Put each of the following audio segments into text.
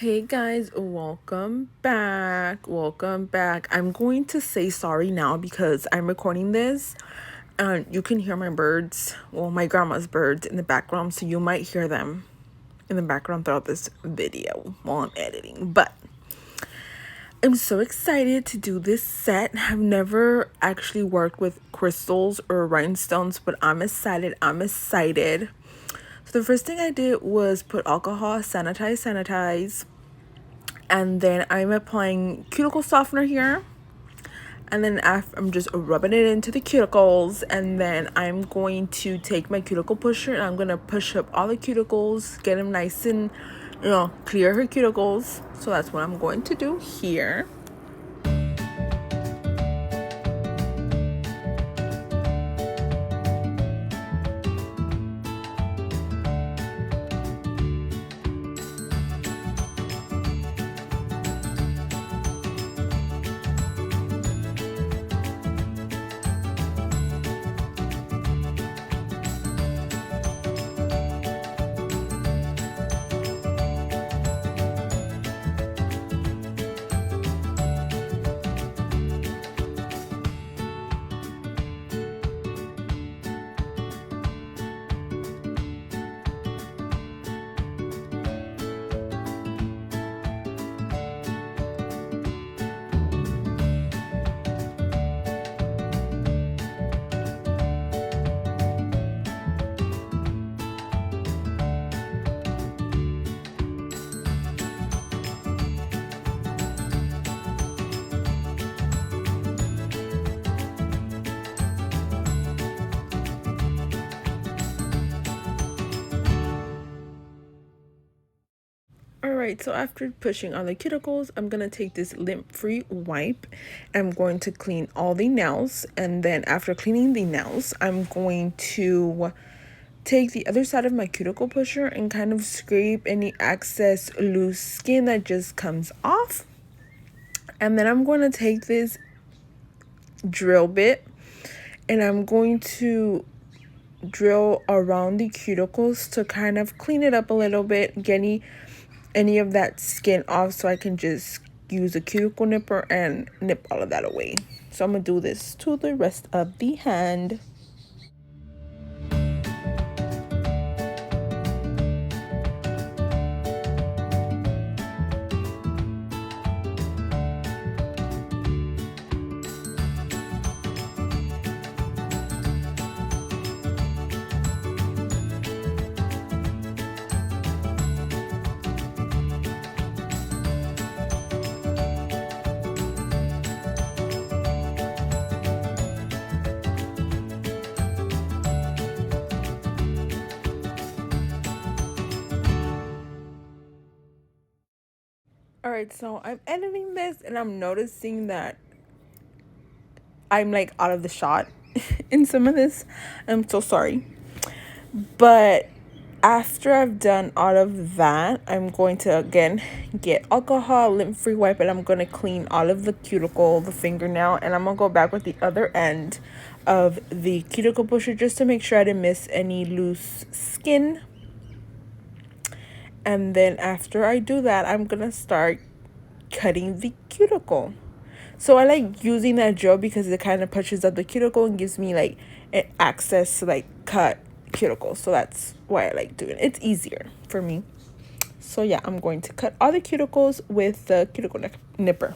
Hey guys, welcome back. Welcome back. I'm going to say sorry now because I'm recording this and you can hear my birds, well, my grandma's birds in the background, so you might hear them in the background throughout this video while I'm editing. But I'm so excited to do this set. I've never actually worked with crystals or rhinestones, but I'm excited. So the first thing I did was put alcohol, sanitize. And then I'm applying cuticle softener here. And then I'm just rubbing it into the cuticles. And then I'm going to take my cuticle pusher and I'm going to push up all the cuticles, get them nice and, clear her cuticles. So that's what I'm going to do here. Alright, so after pushing on the cuticles, I'm going to take this lint-free wipe. I'm going to clean all the nails. And then after cleaning the nails, I'm going to take the other side of my cuticle pusher and kind of scrape any excess loose skin that just comes off. And then I'm going to take this drill bit and I'm going to drill around the cuticles to kind of clean it up a little bit, get any of that skin off, so I can just use a cuticle nipper and nip all of that away. So I'm gonna do this to the rest of the hand. Alright, so I'm editing this and I'm noticing that I'm like out of the shot in some of this. I'm so sorry. But after I've done all of that, I'm going to again get alcohol, lint-free wipe, and I'm going to clean all of the cuticle, the fingernail, and I'm going to go back with the other end of the cuticle pusher just to make sure I didn't miss any loose skin. And then after I do that, I'm going to start cutting the cuticle. So I like using that gel because it kind of pushes up the cuticle and gives me like an access to like cut cuticle. So that's why I like doing it. It's easier for me. So yeah, I'm going to cut all the cuticles with the cuticle nipper.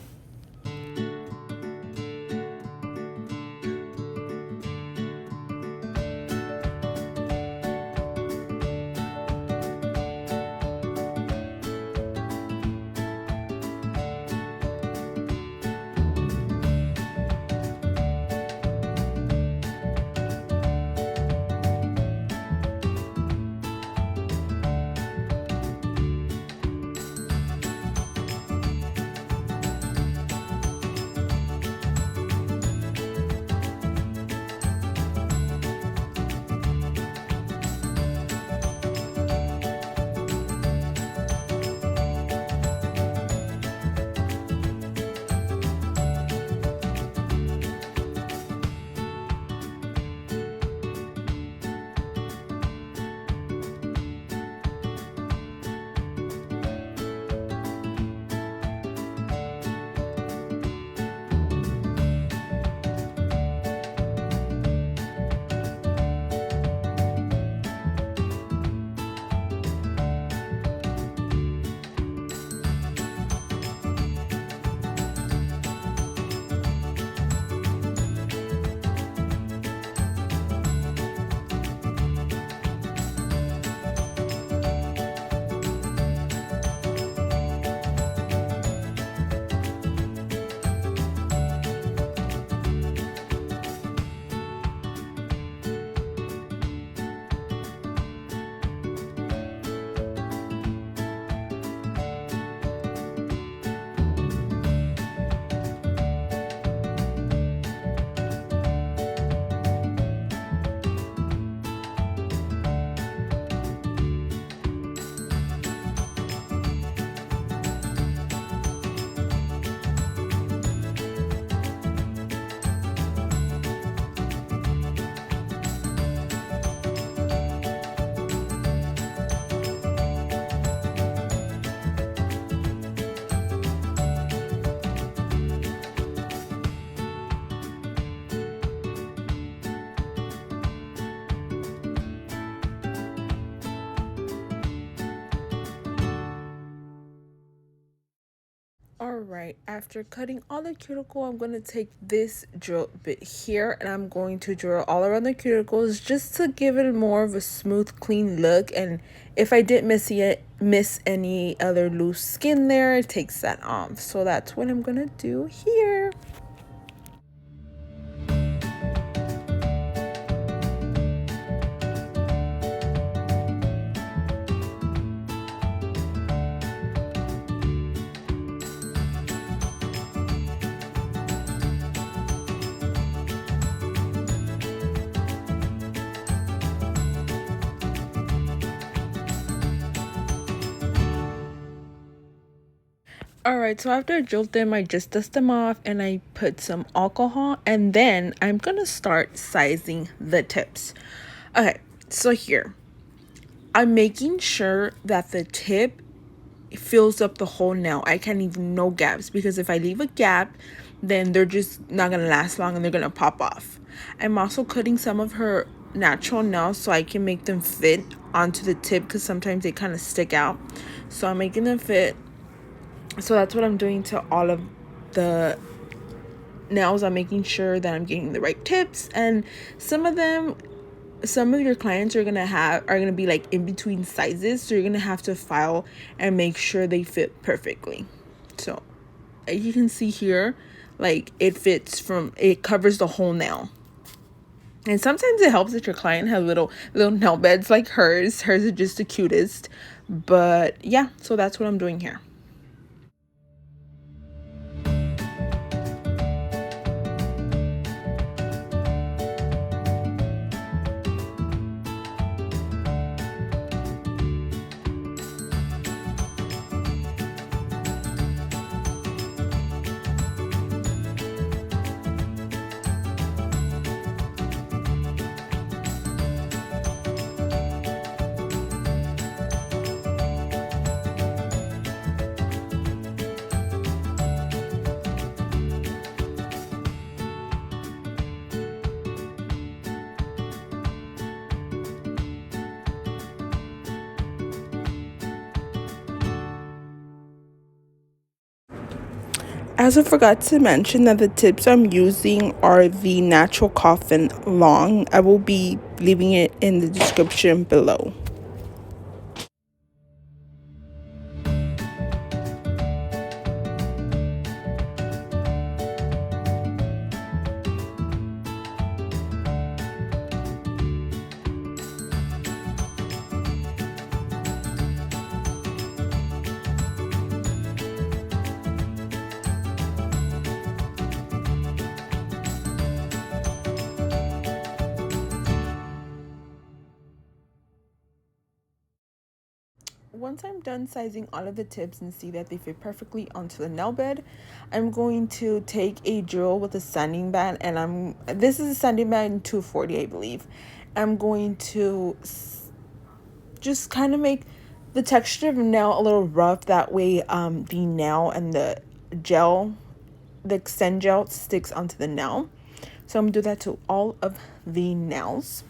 Alright, after cutting all the cuticle, I'm going to take this drill bit here and I'm going to drill all around the cuticles just to give it more of a smooth, clean look. And if I did miss any other loose skin there, it takes that off. So that's what I'm going to do here. Alright, so after I drilled them, I just dust them off and I put some alcohol and then I'm gonna start sizing the tips. Okay, so here, I'm making sure that the tip fills up the whole nail. I can't leave no gaps because if I leave a gap, then they're just not gonna last long and they're gonna pop off. I'm also cutting some of her natural nails so I can make them fit onto the tip because sometimes they kind of stick out. So I'm making them fit. So that's what I'm doing to all of the nails. I'm making sure that I'm getting the right tips, and some of your clients are gonna be like in between sizes, so you're gonna have to file and make sure they fit perfectly. So as you can see here, like it covers the whole nail. And sometimes it helps that your client has little nail beds like hers. Hers are just the cutest. But yeah, so that's what I'm doing here. As I forgot to mention that the tips I'm using are the Natural Coffin Long. I will be leaving it in the description below. Once I'm done sizing all of the tips and see that they fit perfectly onto the nail bed, I'm going to take a drill with a sanding band, and this is a sanding band 240, I believe. I'm going to just kind of make the texture of the nail a little rough. That way, the nail and the extend gel sticks onto the nail. So I'm gonna do that to all of the nails.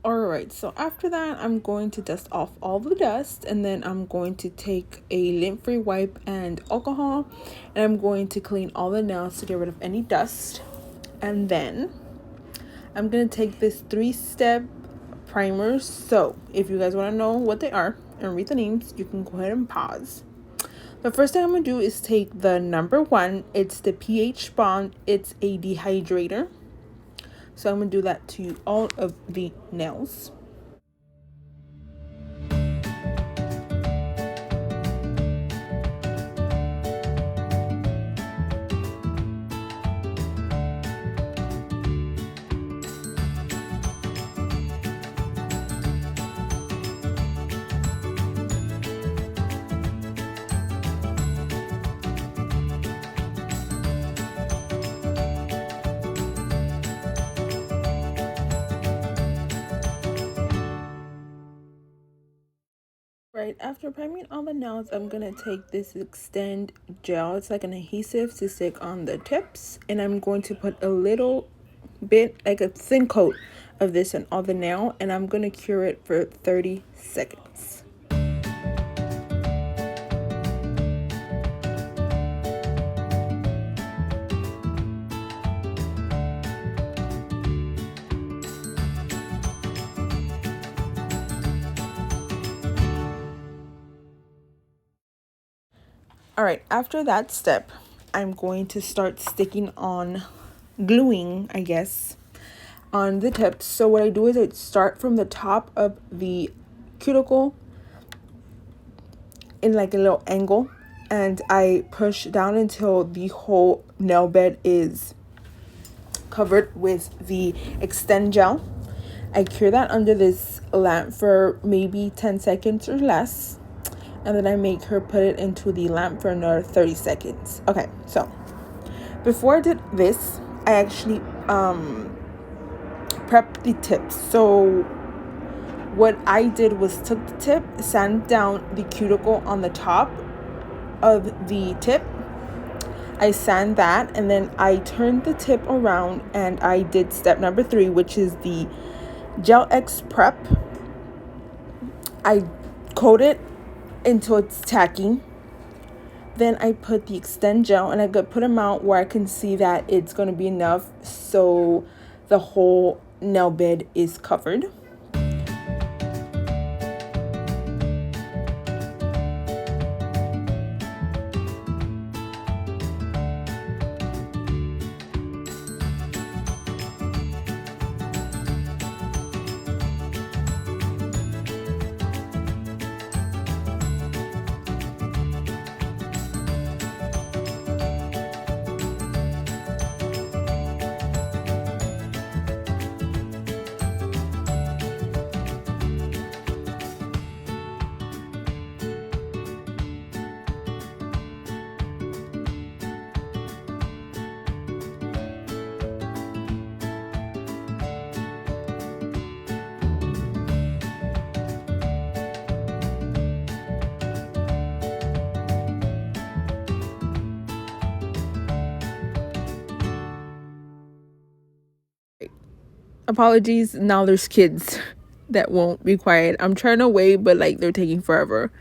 Alright, so after that, I'm going to dust off all the dust, and then I'm going to take a lint-free wipe and alcohol, and I'm going to clean all the nails to get rid of any dust. And then I'm going to take this 3-step primer. So if you guys want to know what they are and read the names, you can go ahead and pause. The first thing I'm going to do is take the number 1. It's the pH bond. It's a dehydrator. So I'm going to do that to all of the nails. Right, after priming all the nails, I'm going to take this extend gel. It's like an adhesive to stick on the tips. And I'm going to put a little bit, like a thin coat of this on all the nail. And I'm going to cure it for 30 seconds. All right, after that step, I'm going to start sticking on gluing, I guess, on the tips. So what I do is I start from the top of the cuticle in like a little angle, and I push down until the whole nail bed is covered with the extend gel. I cure that under this lamp for maybe 10 seconds or less, and then I make her put it into the lamp for another 30 seconds. Okay, so before I did this, I actually prepped the tips. So what I did was took the tip, sand down the cuticle on the top of the tip. I sand that, and then I turned the tip around and I did step number 3, which is the Gel X prep. I coat it until it's tacky. Then I put the extend gel, and I could put them out where I can see that it's going to be enough so the whole nail bed is covered. Apologies, now there's kids that won't be quiet. I'm trying to wait, but like they're taking forever.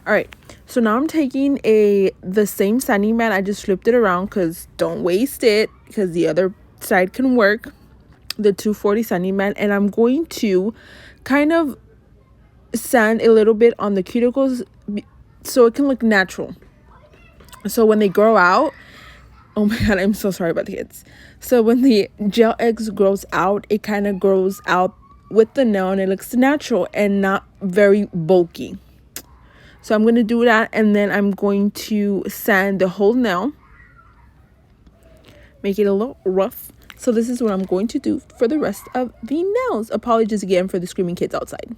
All right, so now I'm taking the same sanding mat. I just flipped it around because don't waste it, because the other side can work, the 240 sanding mat, and I'm going to kind of sand a little bit on the cuticles so it can look natural. So when they grow out, oh my god, I'm so sorry about the kids. So when the Gel X grows out, it kind of grows out with the nail and it looks natural and not very bulky. So I'm going to do that, and then I'm going to sand the whole nail, make it a little rough. So this is what I'm going to do for the rest of the nails. Apologies again for the screaming kids outside.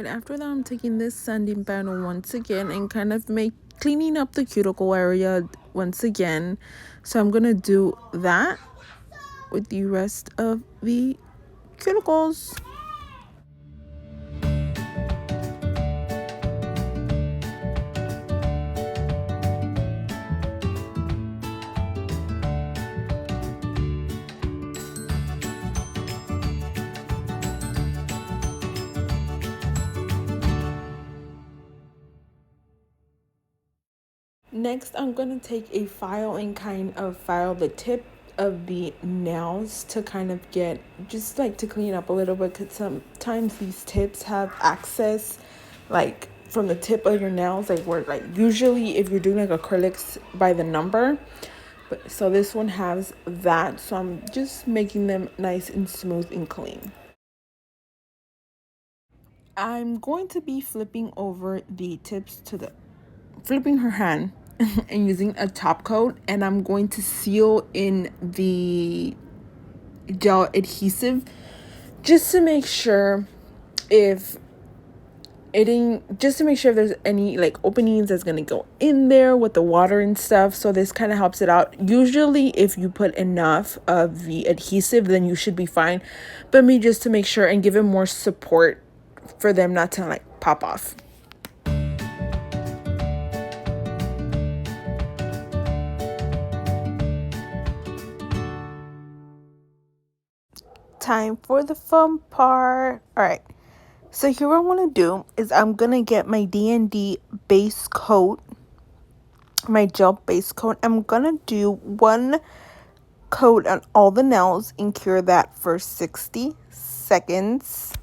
Alright, after that I'm taking this sanding panel once again and kind of cleaning up the cuticle area once again. So I'm gonna do that with the rest of the cuticles. Next, I'm going to take a file and kind of file the tip of the nails to kind of get, just like to clean up a little bit, because sometimes these tips have access like from the tip of your nails, like where like usually if you're doing like acrylics by the number, but so this one has that, so I'm just making them nice and smooth and clean. I'm going to be flipping over the tips to the flipping her hand and using a top coat, and I'm going to seal in the gel adhesive just to make sure if there's any like openings that's gonna go in there with the water and stuff. So this kind of helps it out. Usually if you put enough of the adhesive, then you should be fine, but me just to make sure and give it more support for them not to like pop off. Time for the fun part. All right, so here what I want to do is I'm gonna get my D&D base coat, my gel base coat. I'm gonna do one coat on all the nails and cure that for 60 seconds.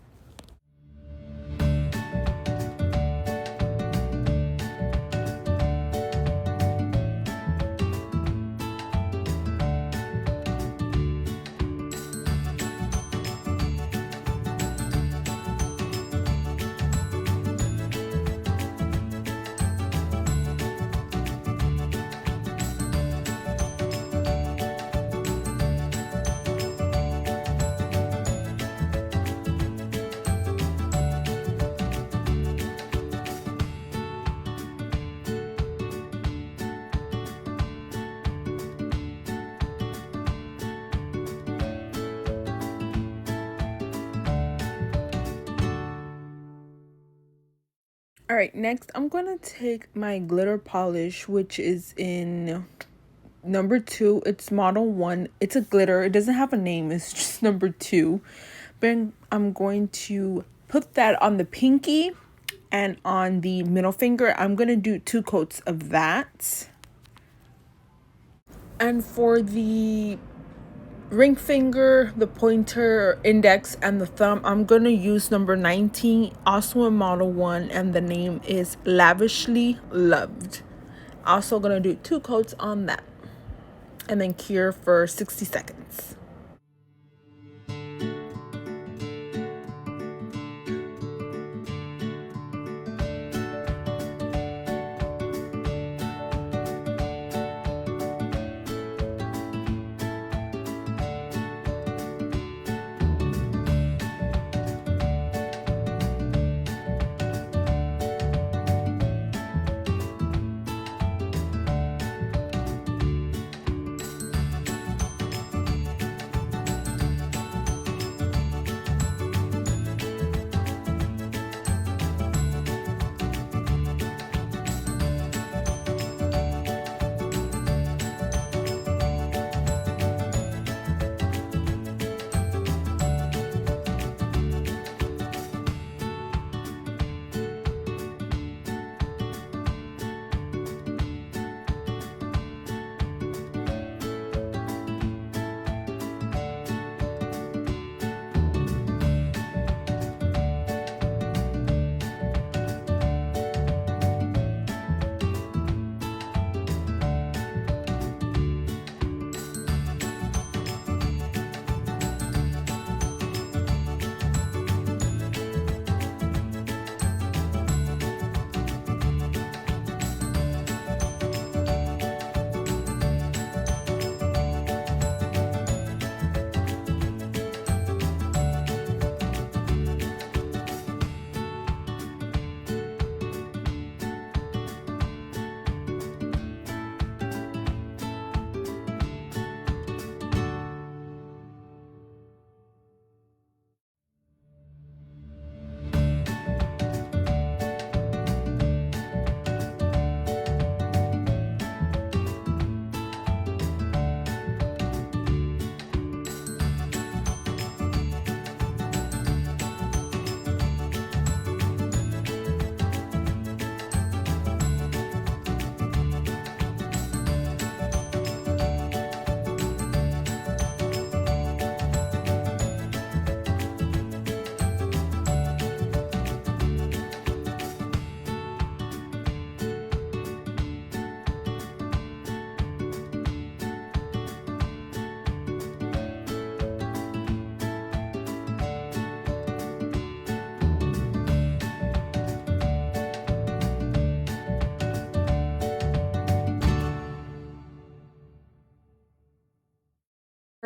All right, next I'm gonna take my glitter polish, which is in number 2. It's model 1. It's a glitter. It doesn't have a name. It's just number 2. But I'm going to put that on the pinky and on the middle finger. I'm gonna do 2 coats of that. And for the ring finger, the pointer, index, and the thumb, I'm gonna use number 19, also in model 1, and the name is Lavishly Loved. Also gonna do 2 coats on that and then cure for 60 seconds.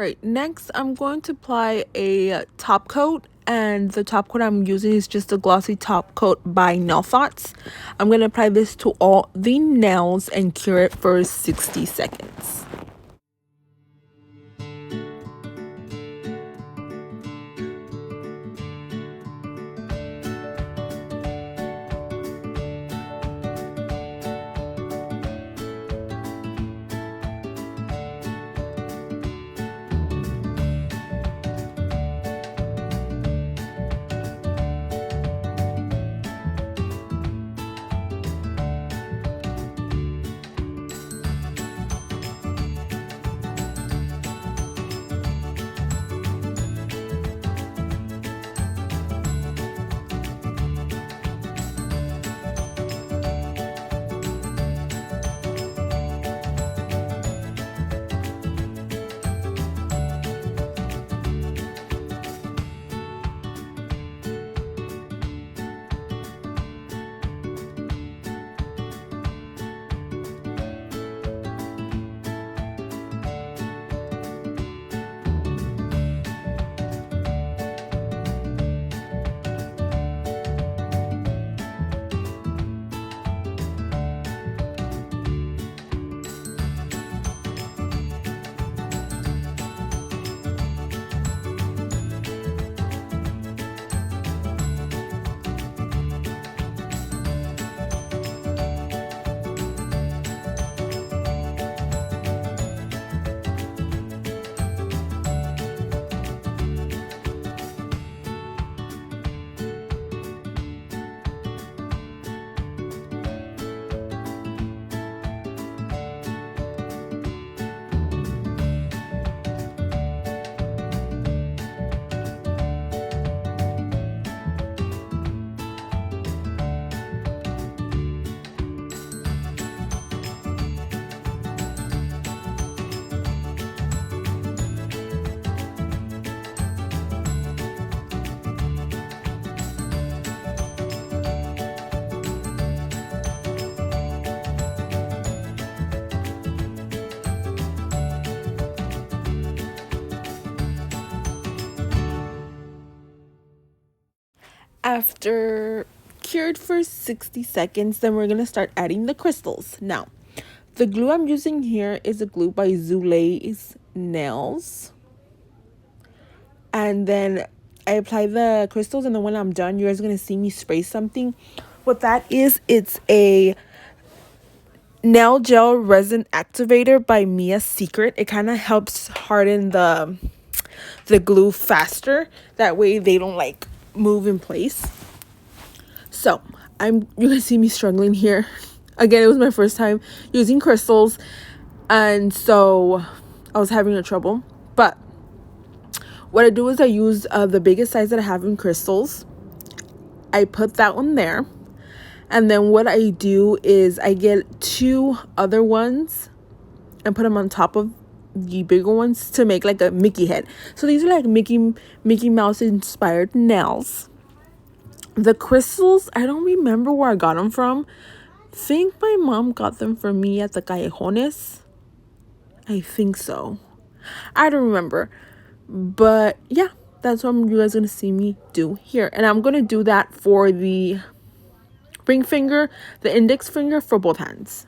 Right, next I'm going to apply a top coat, and the top coat I'm using is just a glossy top coat by Nail Thoughts. I'm going to apply this to all the nails and cure it for 60 seconds. After cured for 60 seconds, then we're going to start adding the crystals. Now, the glue I'm using here is a glue by Zulay's Nails. And then I apply the crystals, and then when I'm done, you guys are going to see me spray something. What that is, it's a nail gel resin activator by Mia's Secret. It kind of helps harden the glue faster. That way they don't like move in place. So you can see me struggling here. Again, it was my first time using crystals, and so I was having a trouble. But what I do is I use the biggest size that I have in crystals. I put that one there, and then what I do is I get 2 other ones and put them on top of the bigger ones to make like a Mickey head. So these are like Mickey Mouse inspired nails. The crystals, I don't remember where I got them from. Think my mom got them for me at the Callejones. I think so. I don't remember. But yeah, that's what you guys are going to see me do here. And I'm going to do that for the ring finger, the index finger, for both hands.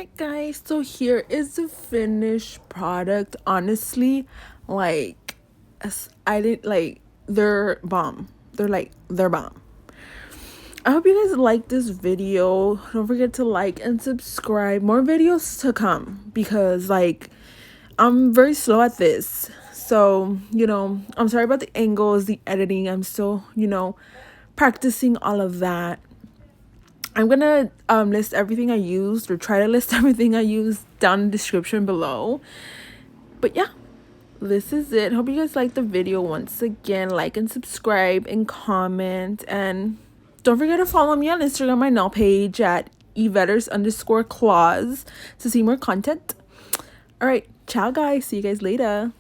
Alright guys, so here is the finished product. Honestly, like I didn't like, they're bomb. They're bomb. I hope you guys like this video. Don't forget to like and subscribe. More videos to come because like I'm very slow at this. So, I'm sorry about the angles, the editing. I'm still, practicing all of that. I'm gonna list everything I used, or try to list everything I used down in the description below. But yeah, this is it. Hope you guys like the video. Once again, like and subscribe and comment, and don't forget to follow me on Instagram, my nail page at evetters_claws to see more content. All right, ciao guys, see you guys later.